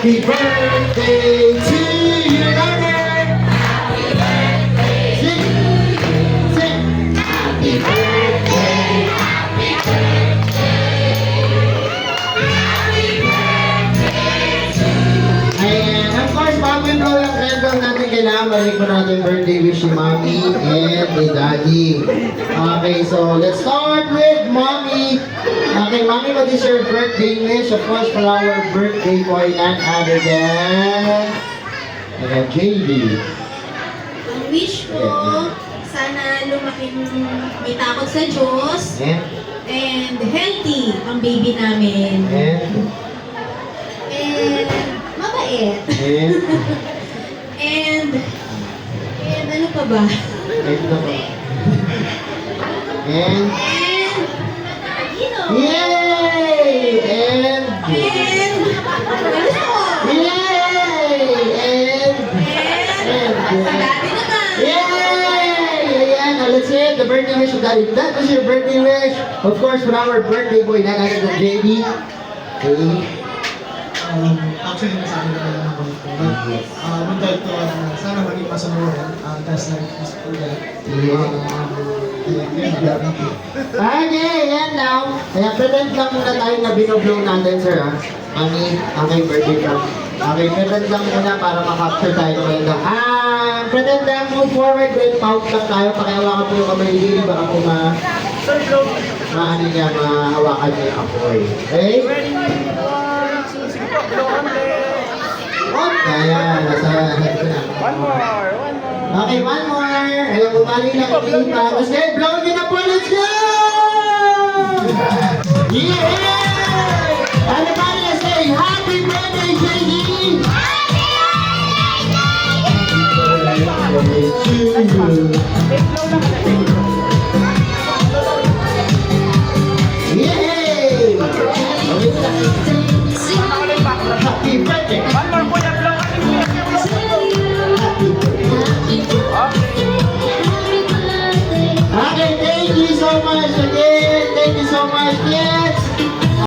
Happy birthday to you, Robert! Happy birthday to you! Sing! Happy birthday, happy birthday! Happy birthday to you! Ayan, of course, bago yung blow yung candle natin, kailangan balik mo natin birthday wish si Mommy and ni Daddy. Okay, so let's start with Mommy. Okay, Mommy, what is your birthday wish? Of course, for our birthday boy, none other than JD. Ang wish ko, sana lumaking may takot sa Diyos and healthy ang baby namin. And mabait. And ano pa ba? And You know. yay! And Dati naman. yay! Ayan, let's say the birthday wish of Daddy. That was your birthday wish. Of course, for our birthday boy, none other than JD. Actually, nasabi na kaya naman ito. But, would like to, sana maging masaluhan. That's like, for that. Okay, yan now. Kaya pretend lang muna tayo na binoblow natin, sir, ha? Mami, okay, birthday ka. Okay, pretend lang muna para makapture tayo ng ganda. Pretend lang, move forward, wait, pout lang tayo. Pakihawakan po yung kamay dito, baka po maano niya, mahawakan niya yung apoy. Okay? Ayan, nasa head ko na. One more. Okay, one more. Ayan, bumali na yung ipa. Let's go, blow nyo na po, let's go! Yeah! Everybody, let's say, happy birthday, JD! Happy birthday to you!